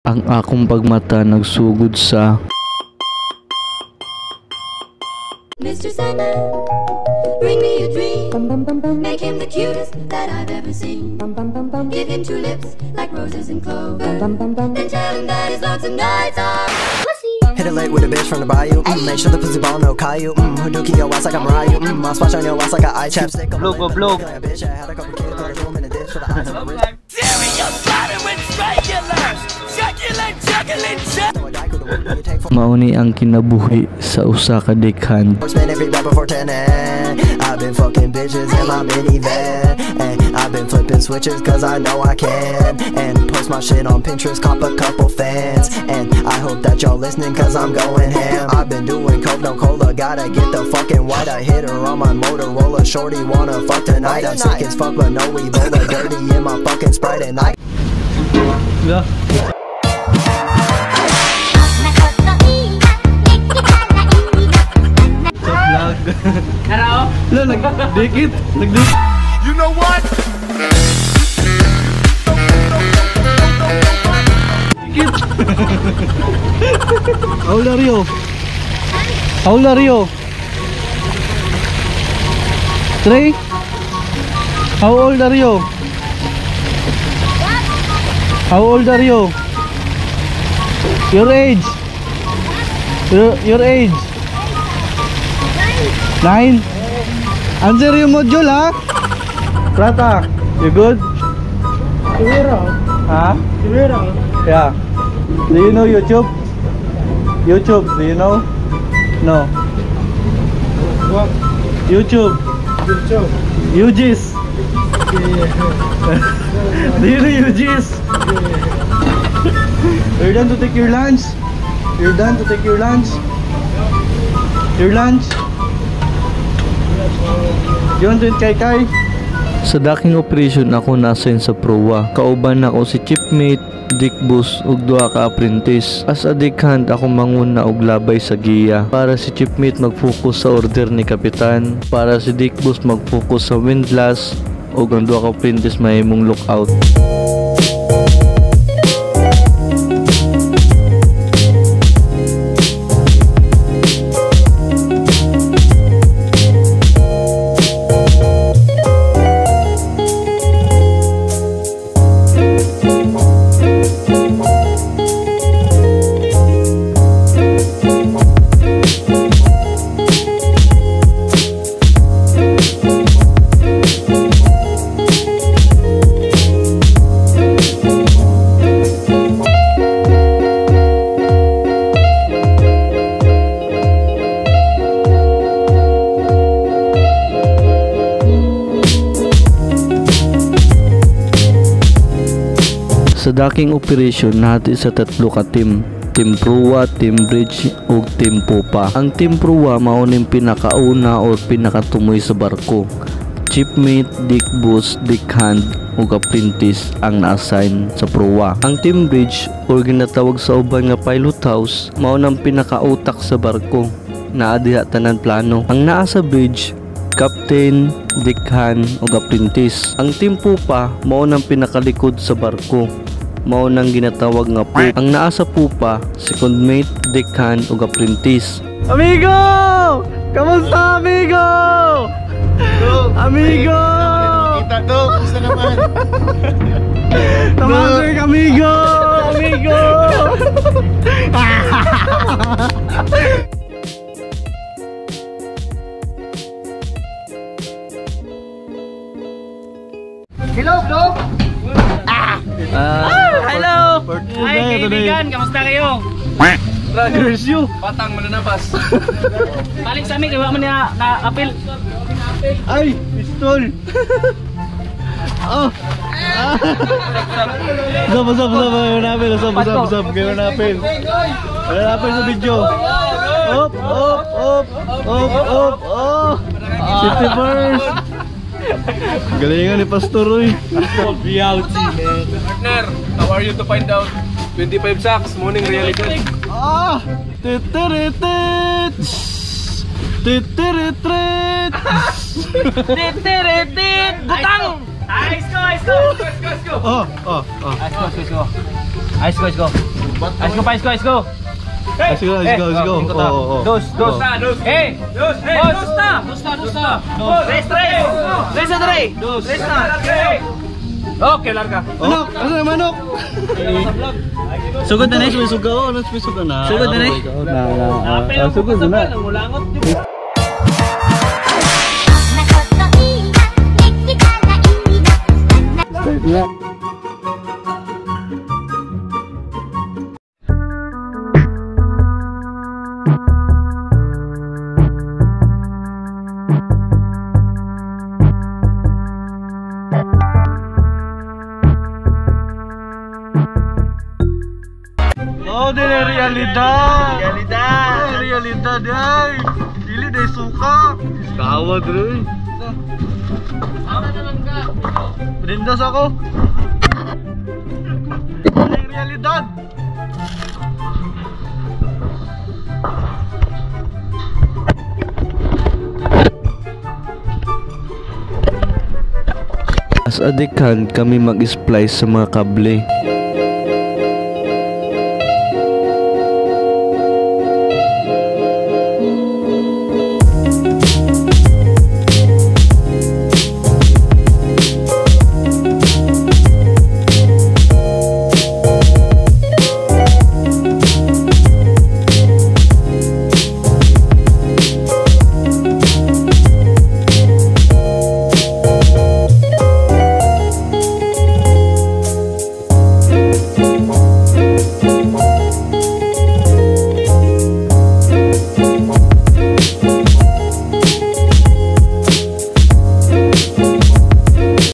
Ang akong pagmata nagsugod sa Mr. Sandman, bring me a dream. Make him the cutest that I've ever seen. Give him two lips like roses and clover. And tell him that his lonesome nights are pussy. Hit it late with a bitch from the bayou. Make sure the pussy ball no Caillou. Hadouken your ass like I'm Ryu. I'll splash on your ass like an eye chapstick. Blow. Bitch, I had a couple kids, put a room in a dish for the eyes on the wrist. Serious body with regulars. Succulent, mauni ang kinabuhi sa usa ka dekhan. Spend every bar before 10 and I've been fucking bitches in my minivan. And I've been flipping switches cause I know I can. And post my shit on Pinterest, cop a couple fans. And I hope that y'all listening cause I'm going ham. I've been doing coke, no cola, gotta get the fucking white. I hit her on my Motorola, shorty wanna fuck tonight. I'm sick as fuck but no Ebola, dirty in my fucking Sprite and I Hello? Nagdikit. You know what? How old are you? How old are you? 3? How old are you? How old are you? Your age? Your age? 9? Answer yung module ha? Prata, you good? Kimera. Ha? Kimera. Yeah. Do you know YouTube? YouTube, do you know? No. What? YouTube. YouTube. UGIS. Do you know UGIS? You're done to take your lunch? You're done to take your lunch? Your lunch? You want to eat kay-kay? Sa daking operation ako nasin sa prowa. Kauban ako si Chipmate, Dickbus ug duha ka apprentice. As a deckhand ako manguna og labay sa giya. Para si Chipmate mag-focus sa order ni kapitan. Para si Dickbus mag-focus sa windlass ug ang duha ka apprentice mahimong lookout. Sa daking operation nahati sa tatlo ka team. Team Prowa, Team Bridge ug Team Pupa. Ang Team Prowa mao ning pinakauna o pinakatumoy sa barko. Chipmate, Dickbus, Deckhand ug apprentice ang na-assign sa Prowa. Ang Team Bridge o ginatawag sa uban nga pilot house mao nang pinakautak sa barko. Naa diha tanan plano. Ang naa sa bridge Captain, Deckhand ug apprentice. Ang Team Pupa mao nang pinakalikod sa barko. Mao nang ginatawag nga Pupa. Ang naa sa Pupa, second mate, Deckhand ug apprentice. Amigo! Kamusta amigo? Amigo! Kita to, gusto naman. Tawagin amigo! Amigo! Hello, bro! Hello! Hi, kaibigan! Kamusta kayo? Raggers you! Batang mananabas. Balik sa amin, gawa mo na-apil. Ay! Pistol! Oh! Usap! Gawin natin! Usap! Gawin natin! Wala natin sa video! Op! City first! Galingan ni Pastor Roy! Reality, man. Partner, how are you to find out 25 sacks, morning reality? Ah! Titiritit! Titiritit! Titiritit! Butang! Ice go! Oh! Ice go! Let's go, let's go, let's go. Let's go, let's go, let's go. Oh. Dos. Hey! Dos na! Tres na, tres. Tres na. Okay, larga. Manok! Ano na manok? Sugod na, Nes. Sugaw, ano sugaw na? Sugod na, Nes. Sugod na. Start na. Oh, de realidad. Realidad, ay. Dili day suka. Tawad rin. Brindas ako. Realidad. As a dekan, kami mag-splice sa mga kable.